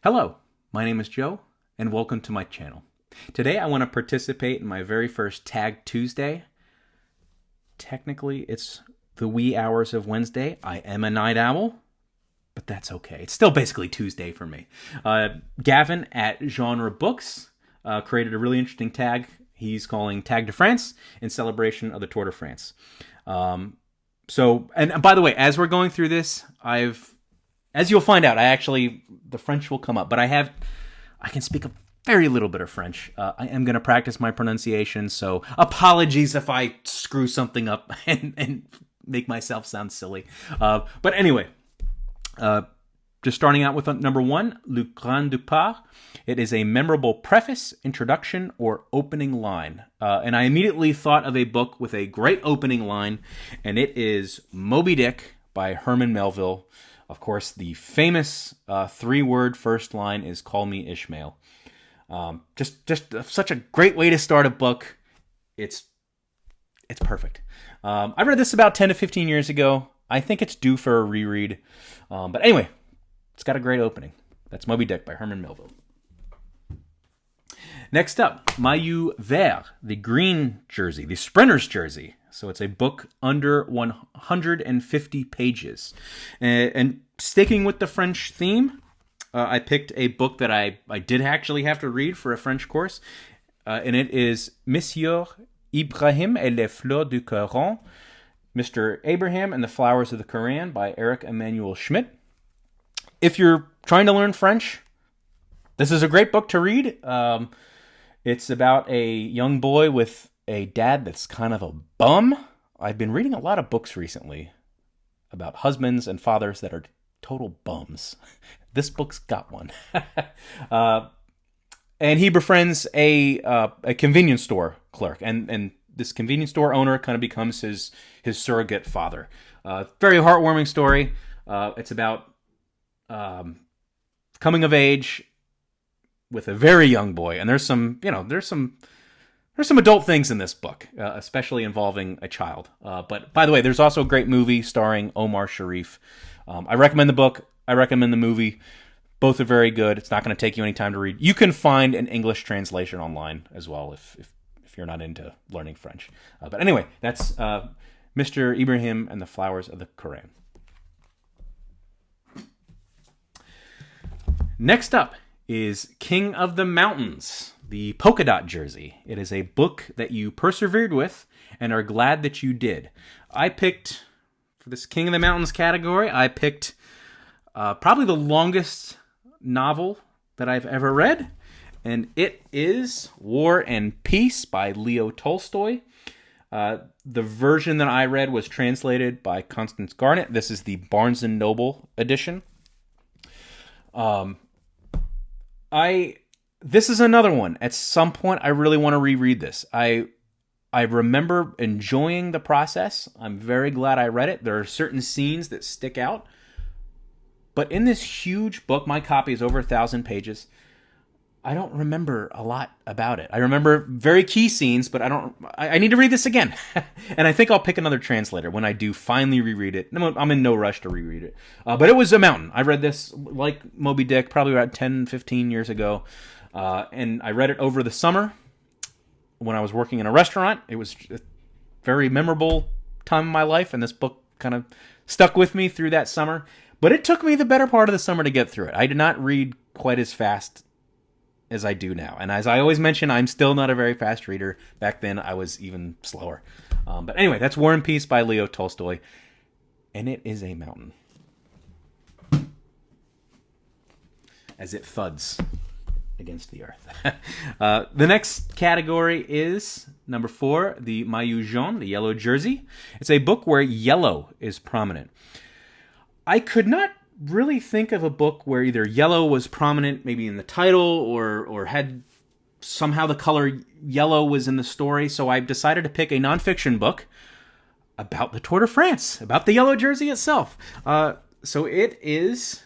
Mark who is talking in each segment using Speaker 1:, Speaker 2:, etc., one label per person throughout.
Speaker 1: Hello, my name is Joe, and welcome to my channel. Today I want to participate in my very first Tag Tuesday. Technically, it's the wee hours of Wednesday. I am a night owl, but that's okay. It's still basically Tuesday for me. Gavin at Genre Books created a really interesting tag he's calling Tag de France in celebration of the Tour de France. And by the way, as we're going through this, as you'll find out, the French will come up, but I can speak a very little bit of French. I am going to practice my pronunciation, so apologies if I screw something up and make myself sound silly. But anyway, just starting out with number one, Le Grand Départ. It is a memorable preface, introduction, or opening line. And I immediately thought of a book with a great opening line, and it is Moby Dick by Herman Melville. Of course, the famous three-word first line is "Call me Ishmael." Just such a great way to start a book. It's perfect. I read this about 10 to 15 years ago. I think it's due for a reread. But anyway, it's got a great opening. That's Moby Dick by Herman Melville. Next up, Maillot Vert, the green jersey, the sprinter's jersey. So it's a book under 150 pages. And sticking with the French theme, I picked a book that I did actually have to read for a French course. And it is Monsieur, Ibrahim et les Fleurs du Coran, Mr. Abraham and the Flowers of the Coran by Éric-Emmanuel Schmitt. If you're trying to learn French, this is a great book to read. It's about a young boy with a dad that's kind of a bum. I've been reading a lot of books recently about husbands and fathers that are total bums. This book's got one. And he befriends a convenience store clerk, and this convenience store owner kind of becomes his surrogate father. Very heartwarming story. It's about coming of age with a very young boy, and there's some adult things in this book, especially involving a child. But by the way, there's also a great movie starring Omar Sharif. I recommend the book. I recommend the movie. Both are very good. It's not going to take you any time to read. You can find an English translation online as well if you're not into learning French. But anyway, that's Mr. Ibrahim and the Flowers of the Coran. Next up is King of the Mountains, the polka dot jersey. It is a book that you persevered with and are glad that you did. I picked, for this King of the Mountains category, probably the longest novel that I've ever read, and it is War and Peace by Leo Tolstoy. The version that I read was translated by Constance Garnett. This is the Barnes & Noble edition. This is another one. At some point, I really want to reread this. I remember enjoying the process. I'm very glad I read it. There are certain scenes that stick out. But in this huge book, my copy is over 1,000 pages. I don't remember a lot about it. I remember very key scenes, but I need to read this again. And I think I'll pick another translator when I do finally reread it. I'm in no rush to reread it. But it was a mountain. I read this, like Moby Dick, probably about 10, 15 years ago. And I read it over the summer when I was working in a restaurant. It was a very memorable time in my life, and this book kind of stuck with me through that summer. But it took me the better part of the summer to get through it. I did not read quite as fast as I do now. And as I always mention, I'm still not a very fast reader. Back then, I was even slower. But anyway, that's War and Peace by Leo Tolstoy. And it is a mountain. As it thuds against the earth. The next category is number 4, the Maillot Jaune, the yellow jersey. It's a book where yellow is prominent. I could not really think of a book where either yellow was prominent, maybe in the title, or had somehow the color yellow was in the story. So I decided to pick a nonfiction book about the Tour de France, about the yellow jersey itself. So it is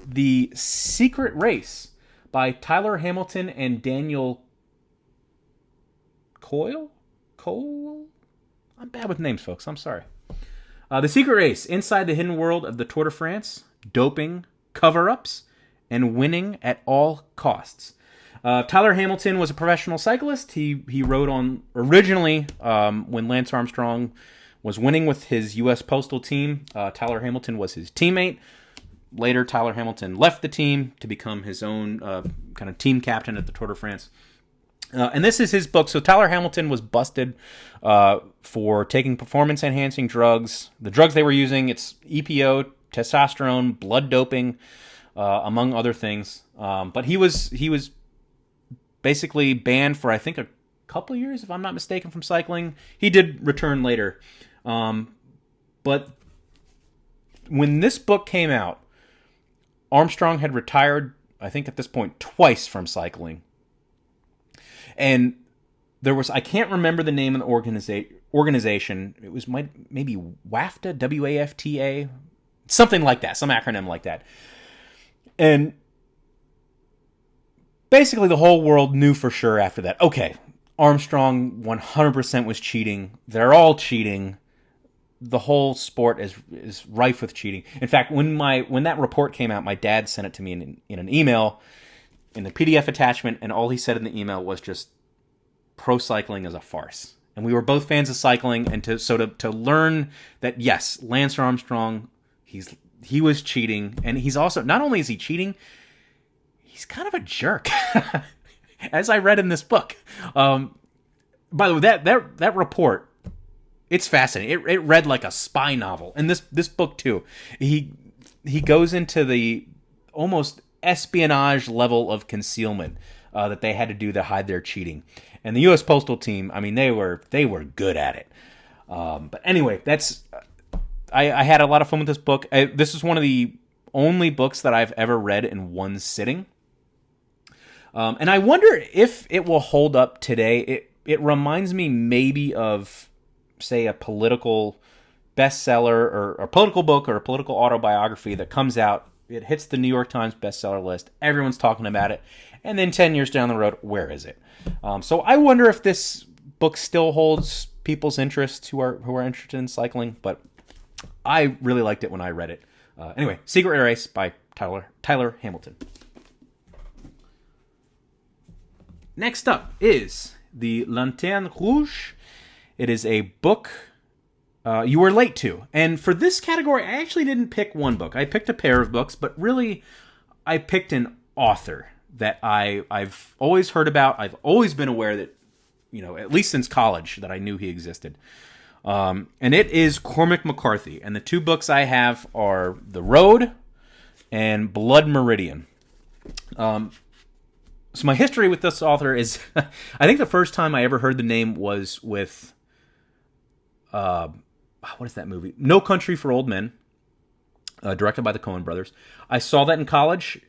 Speaker 1: The Secret Race by Tyler Hamilton and Daniel Coyle? I'm bad with names, folks. I'm sorry. The Secret Race, Inside the Hidden World of the Tour de France, Doping, Cover-Ups, and winning at all costs. Tyler Hamilton was a professional cyclist. He rode on originally when Lance Armstrong was winning with his U.S. Postal team. Tyler Hamilton was his teammate. Later, Tyler Hamilton left the team to become his own kind of team captain at the Tour de France. And this is his book. So Tyler Hamilton was busted for taking performance-enhancing drugs. The drugs they were using, it's EPO, testosterone, blood doping, among other things. But he was basically banned for, I think, a couple of years, if I'm not mistaken, from cycling. He did return later. But when this book came out, Armstrong had retired, I think at this point, twice from cycling. And there was, I can't remember the name of the organization. It was maybe WAFTA, WAFTA, something like that, some acronym like that. And basically the whole world knew for sure after that, okay, Armstrong 100% was cheating. They're all cheating. The whole sport is rife with cheating. In fact, when that report came out, my dad sent it to me in an email, in the PDF attachment, and all he said in the email was just, pro cycling is a farce. And we were both fans of cycling, and to learn that, yes, Lance Armstrong, he was cheating, and he's also, not only is he cheating, he's kind of a jerk, as I read in this book. By the way, that report, it's fascinating. It read like a spy novel. And this book too. He goes into the almost espionage level of concealment that they had to do to hide their cheating. And the U.S. Postal team, I mean, they were good at it. But anyway, I had a lot of fun with this book. This is one of the only books that I've ever read in one sitting. And I wonder if it will hold up today. It reminds me maybe of, say, a political bestseller or a political book or a political autobiography that comes out. It hits the New York Times bestseller list. Everyone's talking about it. And then 10 years down the road, where is it? So I wonder if this book still holds people's interest who are interested in cycling. But I really liked it when I read it. Anyway, Secret Air Race by Tyler Hamilton. Next up is the Lanterne Rouge. It is a book you were late to. And for this category, I actually didn't pick one book. I picked a pair of books, but really, I picked an author that I've always heard about. I've always been aware that, at least since college, that I knew he existed. And it is Cormac McCarthy. And the two books I have are The Road and Blood Meridian. So my history with this author is, I think the first time I ever heard the name was with, what is that movie? No Country for Old Men, directed by the Coen brothers. I saw that in college.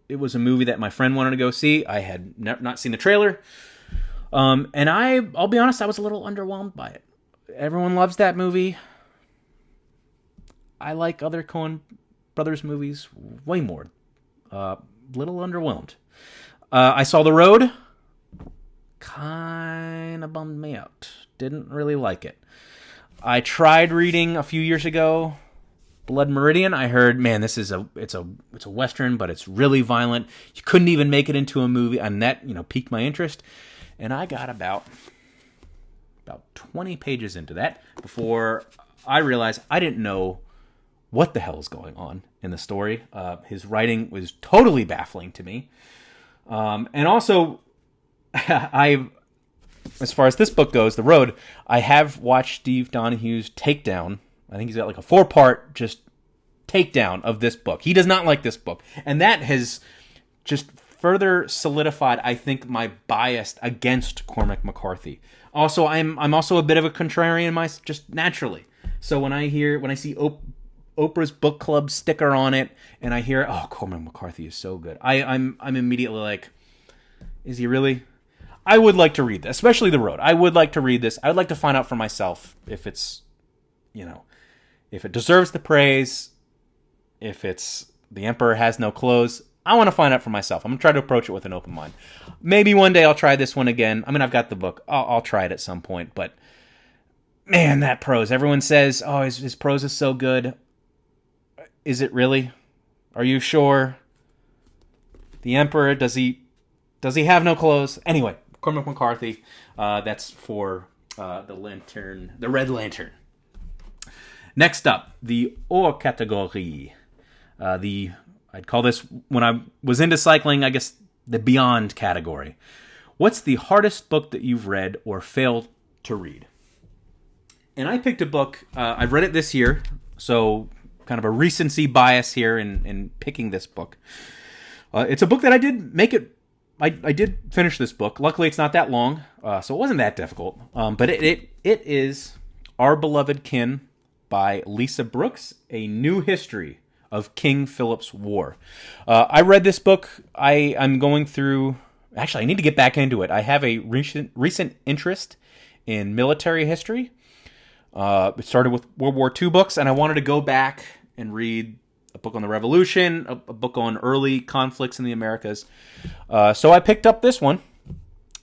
Speaker 1: It was a movie that my friend wanted to go see. I had not seen the trailer. And I'll be honest, I was a little underwhelmed by it. Everyone loves that movie. I like other Coen brothers movies way more. Little underwhelmed. I saw The Road. Kind of bummed me out. Didn't really like it. I tried reading a few years ago Blood Meridian. I heard, man, it's a Western, but it's really violent. You couldn't even make it into a movie, and that piqued my interest. And I got about 20 pages into that before I realized I didn't know what the hell is going on in the story. His writing was totally baffling to me. And also, as far as this book goes, The Road, I have watched Steve Donahue's takedown. I think he's got like a 4-part just takedown of this book. He does not like this book. And that has just further solidified, I think, my bias against Cormac McCarthy. Also, I'm also a bit of a contrarian just naturally. So when I see Oprah's book club sticker on it, and I hear, oh, Cormac McCarthy is so good, I'm immediately like, is he really? I would like to read this, especially The Road. I would like to read this. I would like to find out for myself if it's, if it deserves the praise, if it's The Emperor Has No Clothes. I want to find out for myself. I'm going to try to approach it with an open mind. Maybe one day I'll try this one again. I mean, I've got the book. I'll try it at some point, but man, that prose. Everyone says, oh, his prose is so good. Is it really? Are you sure? the Emperor, does he have no clothes? Anyway, Cormac McCarthy. That's for the Red Lantern. Next up, the Hors catégorie. I'd call this, when I was into cycling, I guess, the beyond category. What's the hardest book that you've read or failed to read? And I picked a book, I've read it this year, so kind of a recency bias here in picking this book. It's a book that I did finish this book. Luckily, it's not that long, so it wasn't that difficult. But it is Our Beloved Kin by Lisa Brooks, A New History of King Philip's War. I read this book. I'm going through... Actually, I need to get back into it. I have a recent interest in military history. It started with World War II books, and I wanted to go back and read a book on the Revolution, a book on early conflicts in the Americas. So I picked up this one.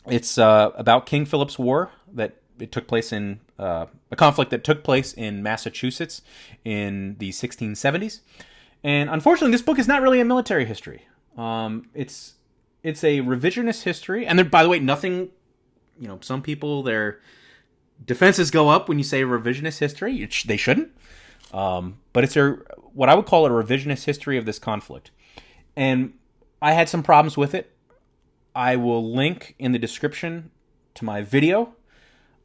Speaker 1: It's about King Philip's War. It took place in a conflict that took place in Massachusetts in the 1670s. And unfortunately, this book is not really a military history. It's a revisionist history. And by the way, nothing, some people, their defenses go up when you say revisionist history. They shouldn't. But it's what I would call a revisionist history of this conflict. And I had some problems with it. I will link in the description to my video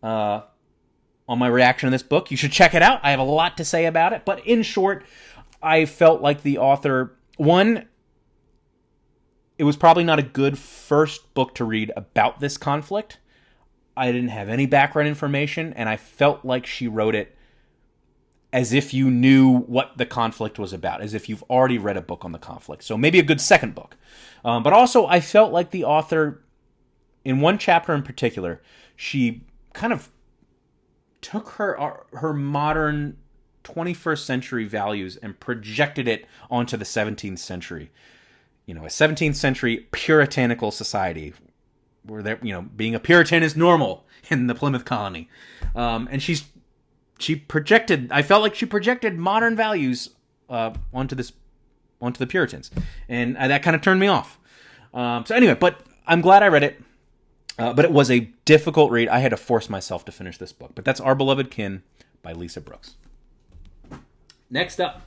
Speaker 1: on my reaction to this book. You should check it out. I have a lot to say about it. But in short, I felt like the author, it was probably not a good first book to read about this conflict. I didn't have any background information, and I felt like she wrote it as if you knew what the conflict was about, as if you've already read a book on the conflict. So maybe a good second book. But also, I felt like the author, in one chapter in particular, she kind of took her modern 21st century values and projected it onto the 17th century. A 17th century puritanical society where being a Puritan is normal in the Plymouth colony. And she projected, I felt like she projected modern values onto the Puritans. And that kind of turned me off. So anyway, but I'm glad I read it. But it was a difficult read. I had to force myself to finish this book. But that's Our Beloved Kin by Lisa Brooks. Next up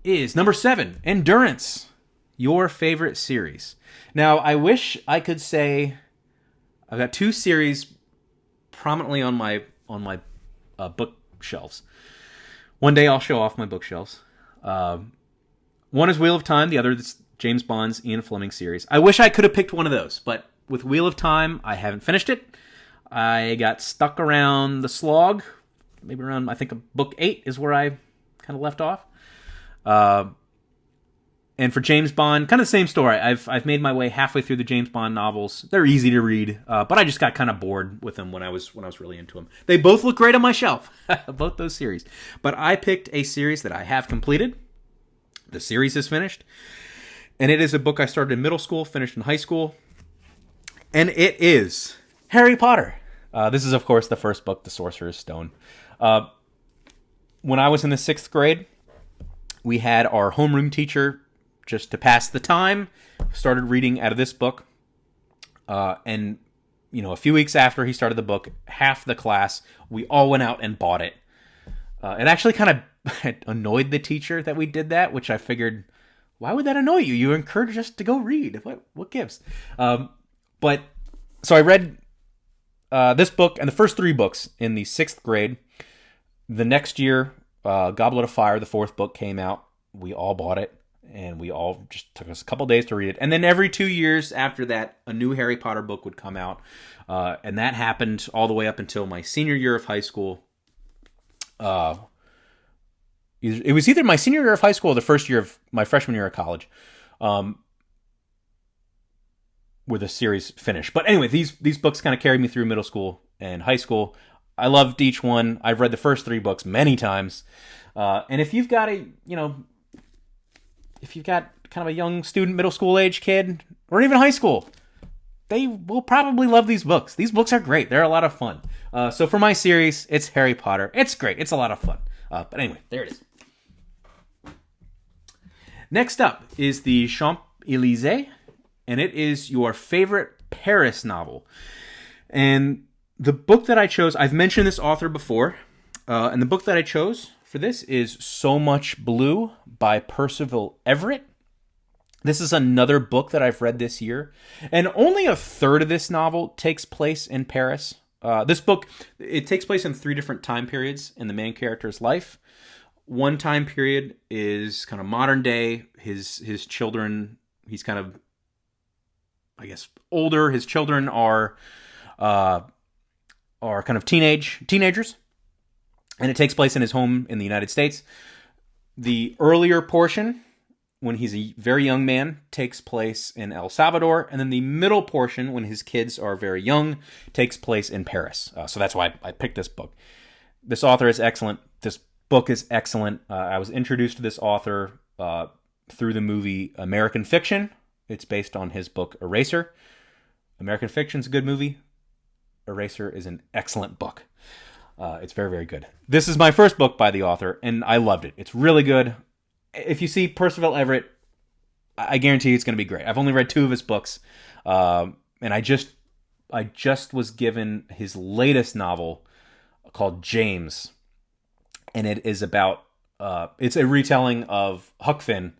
Speaker 1: is number 7, Endurance, your favorite series. Now, I wish I could say I've got 2 series prominently on my bookshelves. One day I'll show off my bookshelves. One is Wheel of Time, the other is James Bond's Ian Fleming series. I wish I could have picked one of those, but with Wheel of Time, I haven't finished it. I got stuck around the slog, maybe around, I think, book 8 is where I kind of left off. And for James Bond, kind of the same story. I've made my way halfway through the James Bond novels. They're easy to read, but I just got kind of bored with them when I was really into them. They both look great on my shelf, both those series. But I picked a series that I have completed. The series is finished, and it is a book I started in middle school, finished in high school, and it is Harry Potter. This is, of course, the first book, The Sorcerer's Stone. When I was in the 6th grade, we had our homeroom teacher, just to pass the time, started reading out of this book. And, a few weeks after he started the book, half the class, we all went out and bought it. It actually kind of annoyed the teacher that we did that, which I figured, why would that annoy you? You encourage us to go read. What gives? But so I read this book and the first 3 books in the 6th grade. The next year, Goblet of Fire, the 4th book, came out. We all bought it, and we all just took us a couple days to read it. And then every 2 years after that, a new Harry Potter book would come out. And that happened all the way up until my senior year of high school. It was either my senior year of high school or the first year of my freshman year of college, where the series finished. But anyway, these books kind of carried me through middle school and high school. I loved each one. I've read the first 3 books many times. And if you've got kind of a young student, middle school age kid, or even high school, they will probably love these books. These books are great. They're a lot of fun. So for my series, it's Harry Potter. It's great. It's a lot of fun. But anyway, there it is. Next up is the Champs-Élysées, and it is your favorite Paris novel. And the book that I chose, I've mentioned this author before, and the book that I chose for this is So Much Blue by Percival Everett. This is another book that I've read this year, and only a third of this novel takes place in Paris. This book, it takes place in 3 different time periods in the main character's life. One time period is kind of modern day. His children, he's kind of, I guess, older. His children are kind of teenagers, and it takes place in his home in the United States. The earlier portion, when he's a very young man, takes place in El Salvador, and then the middle portion, when his kids are very young, takes place in Paris. So that's why I picked this book. This author is excellent. This book is excellent. I was introduced to this author through the movie American Fiction. It's based on his book Eraser. American Fiction's a good movie. Eraser is an excellent book. It's very, very good. This is my first book by the author, and I loved it. It's really good. If you see Percival Everett, I guarantee you it's going to be great. I've only read 2 of his books, and I just was given his latest novel called James, and it is about it's a retelling of Huck Finn,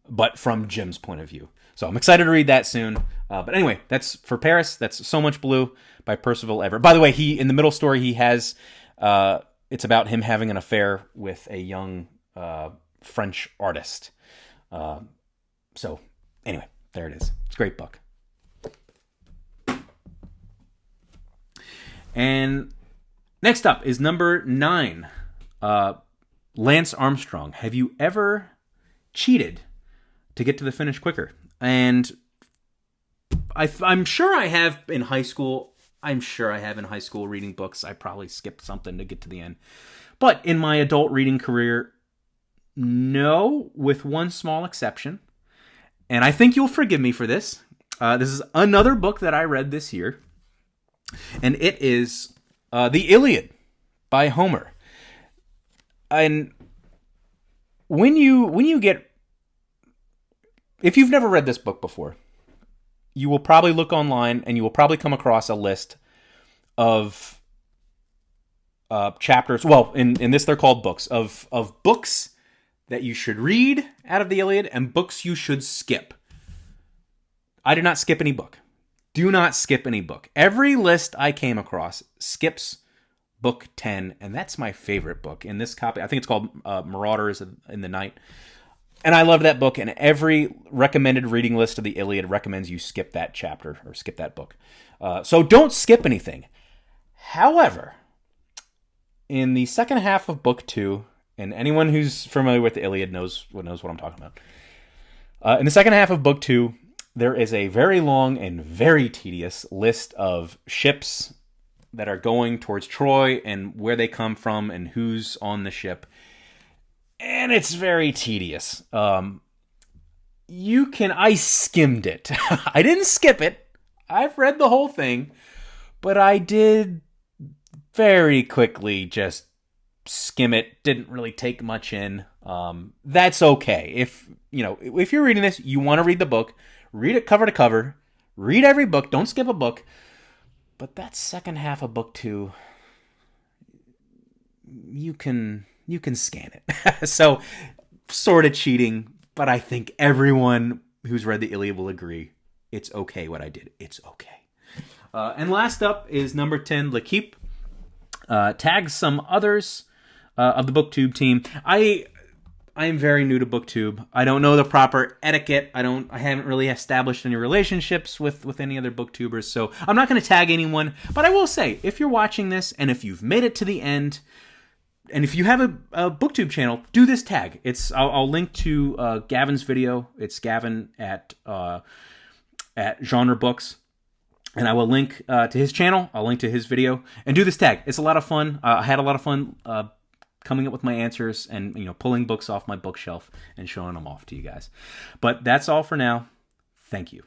Speaker 1: but from Jim's point of view. So I'm excited to read that soon. But anyway, that's for Paris. That's So Much Blue by Percival Everett. By the way, in the middle story, he has it's about him having an affair with a young French artist. So anyway, there it is. It's a great book. And next up is number 9, Lance Armstrong. Have you ever cheated to get to the finish quicker? And I'm sure I have in high school. I'm sure I have in high school reading books. I probably skipped something to get to the end. But in my adult reading career, no, with one small exception. And I think you'll forgive me for this. This is another book that I read this year. And it is The Iliad by Homer. And when you get... If you've never read this book before, you will probably look online and you will probably come across a list of chapters. Well, in this they're called books. Of books that you should read out of the Iliad and books you should skip. I did not skip any book. Do not skip any book. Every list I came across skips book 10, and that's my favorite book. In this copy, I think it's called Marauders in the Night. And I love that book, and every recommended reading list of the Iliad recommends you skip that chapter or skip that book. So don't skip anything. However, in the second half of book 2, and anyone who's familiar with the Iliad knows what I'm talking about. In the second half of book 2, there is a very long and very tedious list of ships that are going towards Troy and where they come from and who's on the ship. And it's very tedious. I skimmed it. I didn't skip it. I've read the whole thing, but I did very quickly just skim it. Didn't really take much in. That's okay. If you're reading this, you want to read the book, read it cover to cover, read every book, don't skip a book. But that second half of book 2, you can scan it. So, sort of cheating, but I think everyone who's read the Iliad will agree it's okay what I did. It's okay. And last up is number 10, L'Equipe. Tag some others of the BookTube team. I am very new to BookTube. I don't know the proper etiquette. I haven't really established any relationships with any other BookTubers, so I'm not going to tag anyone. But I will say, if you're watching this and if you've made it to the end, and if you have a BookTube channel, do this tag. I'll link to Gavin's video. It's Gavin at Genre Books. And I will link to his channel. I'll link to his video. And do this tag. It's a lot of fun. I had a lot of fun coming up with my answers and pulling books off my bookshelf and showing them off to you guys. But that's all for now. Thank you.